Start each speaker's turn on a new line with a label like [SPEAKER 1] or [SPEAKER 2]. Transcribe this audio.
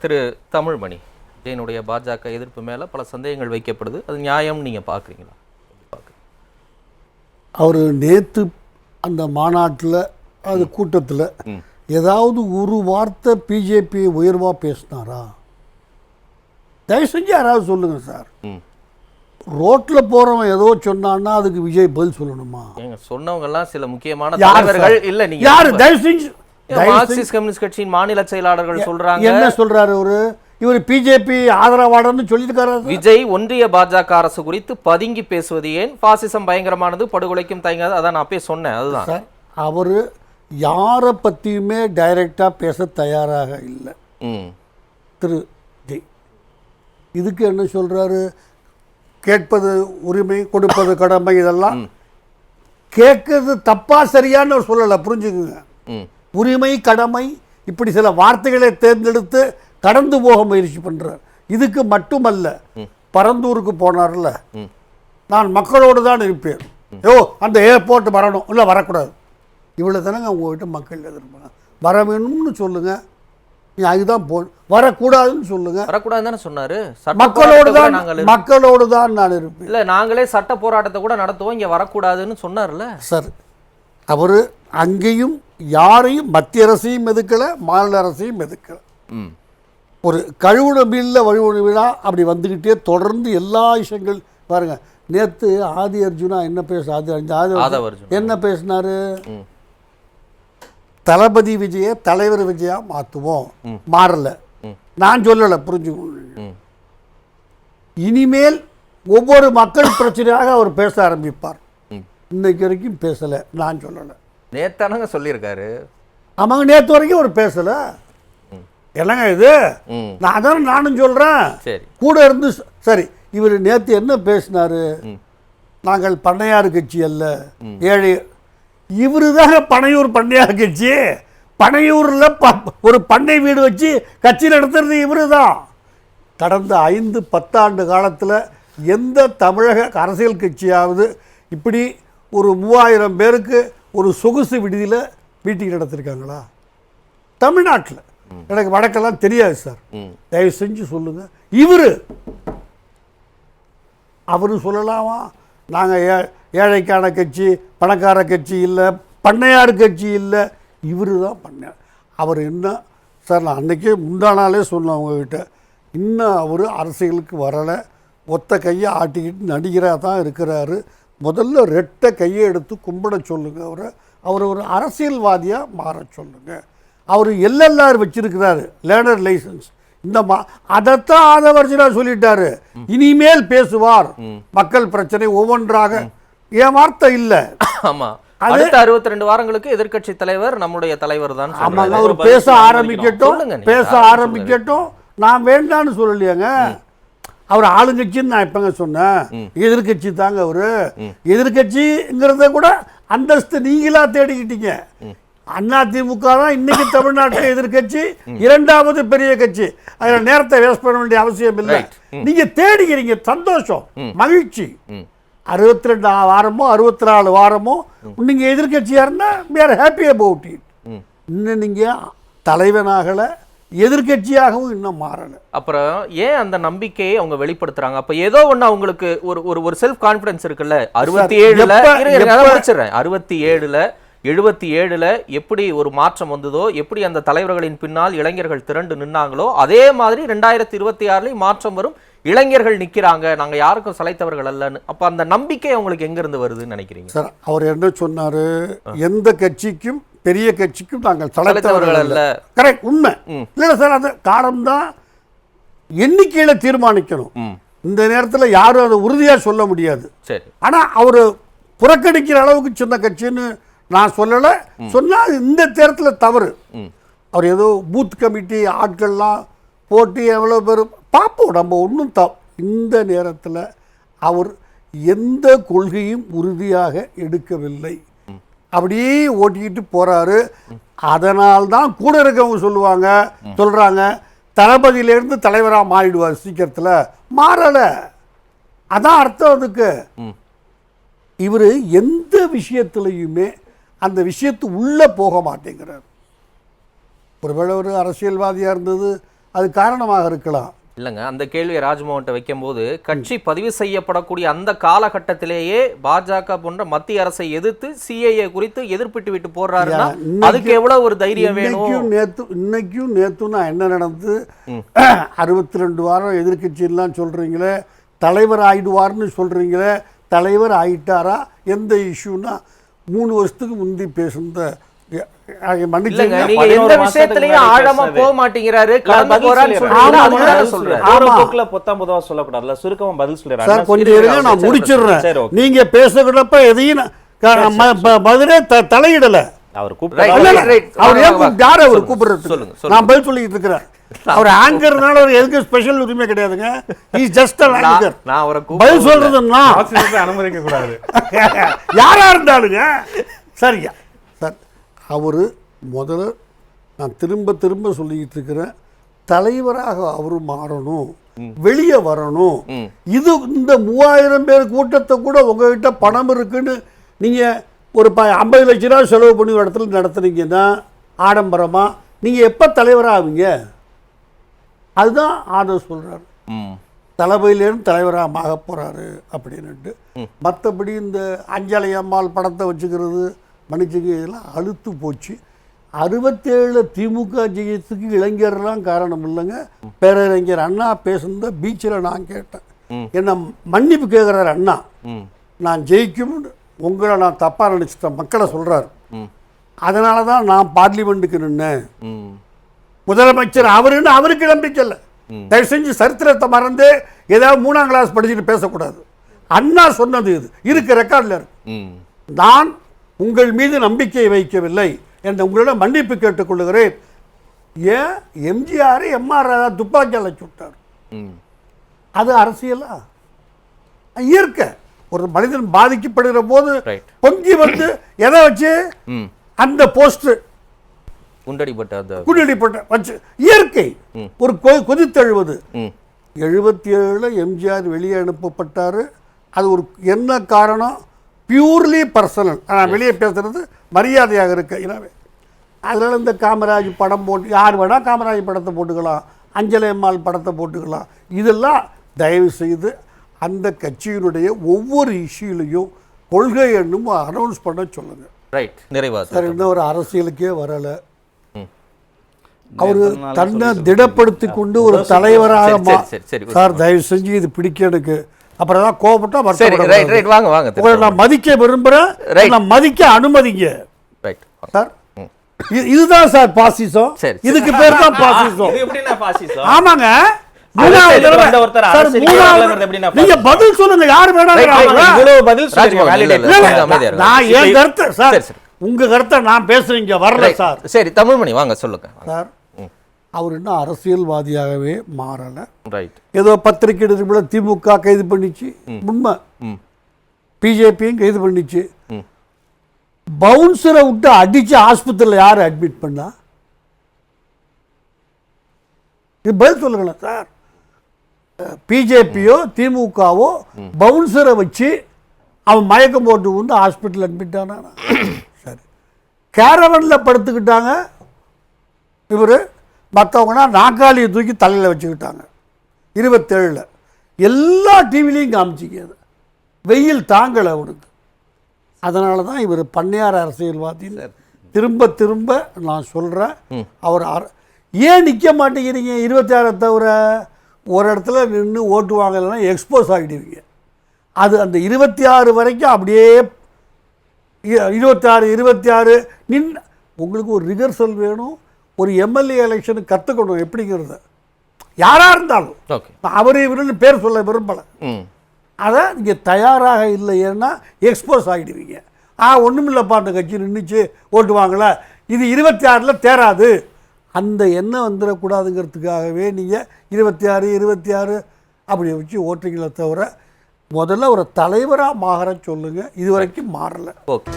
[SPEAKER 1] திரு தமிழ்மணி, விஜயனுடைய பாஜக எதிர்ப்பு மேல பல சந்தேகங்கள் வைக்கப்படுது. அது நியாயம் நீங்க பாக்குறீங்களா?
[SPEAKER 2] அவர் நேற்று அந்த மாநாட்டில் அது கூட்டத்தில் ஏதாவது ஒரு வார்த்தை பிஜேபி உயர்வாக பேசினாரா? தயவு செஞ்சு யாராவது சொல்லுங்க சார். ரோட்டில் போகிறவன் ஏதோ சொன்னான்னா அதுக்கு விஜய் பதில் சொல்லணுமா?
[SPEAKER 1] சொன்னவங்க எல்லாம் சில முக்கியமான தலைவர்கள் இல்ல. நீங்க
[SPEAKER 2] யாரு? தயவு செஞ்சு
[SPEAKER 1] மார்க்சிஸ்ட் கம்யூனிஸ்ட் கட்சியின் மாநில செயலாளர்கள் சொல்றாங்க.
[SPEAKER 2] என்ன சொல்றாரு அவரு? இவர் பிஜேபி ஆதரவாளர்னு சொல்லியிருக்காரு.
[SPEAKER 1] விஜய் ஒன்றிய பாஜக அரசு குறித்து பதுங்கி பேசுவது ஏன்? பாசிசம் பயங்கரமானது, படுகொலைக்கும் தயங்காது. அதான் நான் அப்பயே சொன்னேன். அதுதான்
[SPEAKER 2] சார். அவரு யாரை பற்றியுமே டைரக்டாக பேச தயாராக இல்லை திரு ஜெய். இதுக்கு என்ன சொல்றாரு? கேட்பது உரிமை, கொடுப்பது கடமை. இதெல்லாம் கேட்கறது தப்பா சரியான்னு அவர் சொல்லலை. புரிஞ்சுக்குங்க. உரிமை, கடமை, இப்படி சில வார்த்தைகளை தேர்ந்தெடுத்து கடந்து போக முயற்சி பண்றார். இதுக்கு மட்டுமல்ல, பரந்தூருக்கு போனார்ல, நான் மக்களோடு தான் இருப்பேன். அந்த ஏர்போர்ட் வரணும், இல்லை வரக்கூடாது. இவ்வளோ தானங்க உங்ககிட்ட மக்கள் எதிர்ப்பாங்க. வர வேணும்னு சொல்லுங்க, நீ அதுதான் வரக்கூடாதுன்னு சொல்லுங்க.
[SPEAKER 1] வரக்கூடாது தானே சொன்னாரு.
[SPEAKER 2] மக்களோடு தான் நான் இருப்பேன்.
[SPEAKER 1] இல்லை, நாங்களே சட்ட போராட்டத்தை கூட நடத்துவோம், இங்கே வரக்கூடாதுன்னு சொன்னார்ல சார்.
[SPEAKER 2] அவர் அங்கேயும் யாரையும் மத்திய அரசையும் எதுக்கலை, மாநில அரசையும் எதுக்கலை. ஒரு கழுவுன மீனில் வழிவுணு விழா அப்படி வந்துக்கிட்டே தொடர்ந்து எல்லா விஷயங்கள் பாருங்க. நேற்று ஆதி அர்ஜுனா என்ன என்ன பேசினாரு? தளபதி விஜய தலைவர் விஜயா மாற்றுவோம். மாறல, நான் சொல்லலை. புரிஞ்சுக்கணும். இனிமேல் ஒவ்வொரு மக்கள் பிரச்சனையாக அவர் பேச ஆரம்பிப்பார். இன்னைக்கு வரைக்கும் பேசலை, நான் சொல்லலை.
[SPEAKER 1] நேத்தானங்க சொல்லியிருக்காரு.
[SPEAKER 2] ஆமாங்க, நேற்று வரைக்கும் அவர் பேசலை. என்னங்க இது? நான் தானே நானும் சொல்கிறேன். கூட இருந்து சரி. இவர் நேற்று என்ன பேசினாரு? நாங்கள் பண்ணையார் கட்சி அல்ல, ஏழை. இவரு தாங்க பனையூர் பண்ணையார் கட்சி. பனையூரில் ஒரு பண்ணை வீடு வச்சு கட்சி நடத்துறது இவரு தான். கடந்த 5-10 ஆண்டு காலத்தில் எந்த தமிழக அரசியல் கட்சியாவது இப்படி ஒரு 3000 பேருக்கு ஒரு சொகுசு விடுதியில் மீட்டிங் நடத்திருக்காங்களா தமிழ்நாட்டில்? எனக்கு வடக்கெல்லாம் தெரியாது சார். தயவு செஞ்சு சொல்லுங்க. அவரு சொல்லலாமா? நாங்கள் ஏழைக்கான கட்சி, பணக்கார கட்சி இல்லை, பண்ணையார் கட்சி இல்லை. இவரு தான் பண்ணையார். அவர் என்ன சார்? நான் அன்றைக்கே முந்தானாலே சொன்னேன் உங்ககிட்ட, இன்னும் அவர் அரசியலுக்கு வரலை. ஒத்த கையை ஆட்டிக்கிட்டு நடிகராக தான் இருக்கிறாரு. முதல்ல ரெட்டை கையை எடுத்து கும்பிட சொல்லுங்க. அவர் ஒரு அரசியல்வாதியாக மாற சொல்லுங்க. அவர் எல்எல்ஆர் வச்சிருக்கிறாரு, லேர்னர் லைசன்ஸ். அதைத்தான் ஆதவர்ஜனா சொல்லிட்டாரு. இனிமேல் பேசுவார் மக்கள் பிரச்சனை ஒவ்வொன்றாக. ஏன் வார்த்தை இல்லை.
[SPEAKER 1] ஆமா, அடுத்த 62 வாரங்களுக்கு எதிர்க்கட்சி தலைவர் நம்முடைய தலைவர் தான்.
[SPEAKER 2] ஆமாங்க, அவர் பேச ஆரம்பிக்கட்டும். நான் வேண்டான்னு சொல்லலையாங்க. அவர் ஆளுங்கட்சின்னு நான் எப்பங்க சொன்னேன்? எதிர்கட்சி தாங்க அவரு. எதிர்கட்சிங்கிறத கூட அந்தஸ்து நீங்களா தேடிக்கிட்டீங்க. அதிமுக தான் இன்னைக்கு தமிழ்நாட்டில் எதிர்கட்சி, 2வது பெரிய கட்சி. அதில் நேரத்தை வேஸ்ட் பண்ண வேண்டிய அவசியம் இல்லை. நீங்க தேடிக்கிறீங்க, சந்தோஷம், மகிழ்ச்சி. 62 வாரமோ 64 வாரமோ நீங்க எதிர்கட்சியா இருந்தா we are happy about it. இன்னும் நீங்க தலைவனாகல, எதிர்கட்சியாகவும் இன்னும் மாறல.
[SPEAKER 1] அப்புறம் ஏன் அந்த நம்பிக்கையை அவங்க வெளிப்படுத்துறாங்க? அப்ப ஏதோ ஒண்ணு அவங்களுக்கு ஒரு செல்ஃப் கான்பிடன்ஸ் இருக்குல்ல. 67ல 77ல எப்படி ஒரு மாற்றம் வந்ததோ, எப்படி அந்த தலைவர்களின் பின்னால் இளைஞர்கள் திரண்டு நின்னாங்களோ, அதே மாதிரி 2026 மாற்றம் வரும். இளைஞர்கள் நிக்கிறாங்க, நாங்க யாருக்கும் சளைத்தவர்கள் அல்லன்னு. அப்ப அந்த நம்பிக்கை அவங்களுக்கு எங்க இருந்து வருதுன்னு நினைக்கிறீங்க
[SPEAKER 2] சார்? அவர் என்ன சொன்னாரு? எந்த கட்சிக்கும் பெரிய கட்சிக்கும் நாங்கள் சளைத்தவர்கள் அல்ல. கரெக்ட், உண்மை இல்லை சார். அந்த காலம் தான் எண்ணிக்கையில தீர்மானிக்கணும். இந்த நேரத்தில் யாரும் அதை உறுதியா சொல்ல முடியாது. சரி, ஆனா அவரு புறக்கணிக்கிற அளவுக்கு சின்ன கட்சின்னு நான் சொல்லலை. சொன்னால் இந்த தேர்தலில் தவறு. அவர் ஏதோ பூத் கமிட்டி ஆட்கள்லாம் போட்டி எவ்வளோ பேர் பார்ப்போம். நம்ம ஒன்றும் இந்த நேரத்தில் அவர் எந்த கொள்கையும் உறுதியாக எடுக்கவில்லை. அப்படியே ஓட்டிக்கிட்டு போகிறாரு. அதனால்தான் கூட இருக்கவங்க சொல்கிறாங்க தளபதியிலேருந்து தலைவராக மாறிடுவார் சீக்கிரத்தில். மாறலை, அதான் அர்த்தம் அதுக்கு. இவர் எந்த விஷயத்துலையுமே அந்த விஷயத்து உள்ளே போக மாட்டேங்கிறார். ஒருவேளை ஒரு அரசியல்வாதியாக இருந்தது அது காரணமாக இருக்கலாம்.
[SPEAKER 1] இல்லைங்க, அந்த கேள்வியை ராஜ்மோகன்ட்ட வைக்கும்போது கட்சி பதிவு செய்யப்படக்கூடிய அந்த காலகட்டத்திலேயே பாஜக போன்ற மத்திய அரசை எதிர்த்து சிஏஏ குறித்து எதிர்ப்பிட்டு விட்டு போடுறாருன்னா அதுக்கு எவ்வளவு ஒரு தைரியம் வேணும்?
[SPEAKER 2] இன்னைக்கும் நேத்தும் நான் என்ன நடந்து 62 வாரம் எதிர்கட்சியெல்லாம் சொல்றீங்களே, தலைவர் ஆயிடுவார்னு சொல்றீங்களே, தலைவர் ஆயிட்டாரா? எந்த இஷ்யூனா 3 வருஷத்துக்கு முந்தி பேசுந்த
[SPEAKER 1] எந்த விஷயத்திலயும் ஆழமா போக மாட்டேங்கிறாரு,
[SPEAKER 3] சுருக்கமா பதில்
[SPEAKER 2] சொல்றாரு. கொஞ்சம் இருங்க, நான் முடிச்சிடுறேன். நீங்க பேசுகிறப்ப எதையும் பதிலே தலையிடல. அவர் கூப்பிடுறது நான் பதில் சொல்லிட்டு இருக்கிறேன். அவர் ஆங்கர்னால அவர் எதுக்கு ஸ்பெஷல் உரிமை கிடையாதுங்க. Is just an anchor.
[SPEAKER 1] நான் அவரை
[SPEAKER 2] பதில் சொல்றதுன்னா
[SPEAKER 3] அனுமதிக்க கூடாது.
[SPEAKER 2] யாரா இருந்தாலுங்க. சரியா சார், அவரு முதல்ல நான் திரும்ப திரும்ப சொல்லிட்டு இருக்கிறேன், தலைவராக அவரு மாறணும், வெளியே வரணும். இது இந்த 3000 பேர் கூட்டத்தை கூட உங்ககிட்ட பணம் இருக்குன்னு நீங்க ஒரு 50 லட்ச ரூபா செலவு பண்ணி ஒரு இடத்துல நடத்துனீங்கன்னா ஆடம்பரமா நீங்க எப்ப தலைவராகுவீங்க? அதுதான் ஆதர் சொல்றாரு. தளபதியிலேருந்து தலைவராக ஆக போறாரு அப்படின்னுட்டு. மற்றபடி இந்த அஞ்சலை அம்மாள் படத்தை வச்சுக்கிறது மன்னிச்சுங்க, இதெல்லாம் அழுத்து போச்சு. 67 திமுக ஜெயத்துக்கு இளைஞர்லாம் காரணம் இல்லைங்க. பேரறிஞர் அண்ணா பேசுனத பீச்சில் நான் கேட்டேன். என்ன மன்னிப்பு கேட்குறாரு அண்ணா, நான் ஜெயிக்கும் உங்களை நான் தப்பாக நினச்சிட்டேன் மக்களை சொல்கிறார். அதனால தான் நான் பார்லிமெண்ட்டுக்கு நின்னேன். முதலமைச்சர் அவருன்னு அவருக்கு நம்பிக்கை இல்லை. தயவு செஞ்சு சரித்திரத்தை மறந்து ஏதாவது 3ஆம் கிளாஸ் படிச்சுட்டு பேசக்கூடாது. அண்ணா சொன்னது இது இருக்கு, ரெக்கார்டில் இருக்கு. நான் உங்கள் மீது நம்பிக்கை வைக்கவில்லை என்ற உங்களிடம் மன்னிப்பு கேட்டுக்கொள்ளுகிறேன். ஏன் எம்ஜிஆர் எம்ஆர் துப்பாக்கியால் சுட்டார்? அது அரசியலா? இயற்கை. ஒரு மனிதன் பாதிக்கப்படுகிற போது பொங்கி வந்து எதை வச்சு அந்த போஸ்ட் குண்டடிப்பட்ட வச்சு இயற்கை ஒரு கொதித்தெழுவது. 77 எம்ஜிஆர் வெளியே அனுப்பப்பட்டாரு. அது ஒரு என்ன காரணம்? Purely personal. நான் வெளியே பேசுறது மரியாதையாக இருக்கு. எனவே அதனால இந்த காமராஜ் படம் போட்டு யார் வேணா காமராஜ் படத்தை போட்டுக்கலாம், அஞ்சலை அம்மாள் படத்தை போட்டுக்கலாம். இதெல்லாம் தயவு செய்து அந்த கட்சியினுடைய ஒவ்வொரு இஷ்யூலையும் கொள்கை என்னும் அனௌன்ஸ் பண்ண சொல்லுங்க.
[SPEAKER 1] ரைட், நிறைவா
[SPEAKER 2] சார். இன்னும் ஒரு அரசியலுக்கே வரலை. அவரு தன்னை திடப்படுத்தி கொண்டு ஒரு தலைவராக சார் தயவு செஞ்சு இது பிடிக்க எனக்கு. அப்புறம் தான் கோபப்பட்டா நான் மதிக்க விரும்புறேன், நான் மதிக்க அனுமதிங்க சார். இதுதான் சார் பாசிசம். இதுக்கு பேர் தான் பாசிசம். ஆமாங்க. நீங்க பதில் சொல்லுங்க. யாரு உங்க கருத்தை நான் பேசுறீங்க வரல சார்.
[SPEAKER 1] சரி, தமிழ்மணி வாங்க சொல்லுங்க
[SPEAKER 2] சார். அவர் இன்னும் அரசியல்வாதியாகவே மாறல. ஏதோ பத்திரிகை நிருபர் திமுக கைது பண்ணிச்சு, உண்மை. பிஜேபியும் கைது பண்ணிச்சு. பவுன்சரை விட்டு அடிச்சு ஆஸ்பத்திரியில் யார் அட்மிட் பண்ணா? இது பதில் சொல்லுங்களேன் சார். பிஜேபியோ திமுகவோ பவுன்சரை வச்சு அவன் மயக்கம் போட்டு வந்து ஹாஸ்பிட்டல் அட்மிட் ஆனா? சரி, கேரவனில் படுத்துக்கிட்டாங்க இவர். மற்றவங்கன்னா நாற்காலியை தூக்கி தலையில் வச்சுக்கிட்டாங்க. 27 எல்லா டிவிலையும் காமிச்சிங்க. அது வெயில் தாங்கலை அவனுக்கு. அதனால தான் இவர் பண்ணையார் அரசியல்வாதின்னு திரும்ப திரும்ப நான் சொல்கிறேன். அவர் ஏன் நிற்க மாட்டேங்கிறீங்க? 26 தவிர ஒரு இடத்துல நின்று ஓட்டு வாங்கலைன்னா எக்ஸ்போஸ் ஆகிடுவீங்க. அது அந்த 26 வரைக்கும் அப்படியே 26 நின்று உங்களுக்கு ஒரு ரிகர்சல் வேணும். ஒரு எம்எல்ஏ எலெக்ஷனுக்கு கற்றுக்கணும் எப்படிங்கிறத. யாராக இருந்தாலும் அவர் இவருன்னு பேர் சொல்ல விரும்பலை. அதை நீங்கள் தயாராக இல்லை, ஏன்னா எக்ஸ்போஸ் ஆகிடுவீங்க. ஒன்றுமில்லப்பா அந்த கட்சி நின்றுச்சு ஓட்டு வாங்கல, இது 26 தேராது, அந்த எண்ணம் வந்துடக்கூடாதுங்கிறதுக்காகவே நீங்கள் 26 அப்படி வச்சு ஓட்டுறீங்களே தவிர முதல்ல ஒரு தலைவராக மாற சொல்லுங்கள். இது வரைக்கும் மாறலை.
[SPEAKER 1] ஓகே.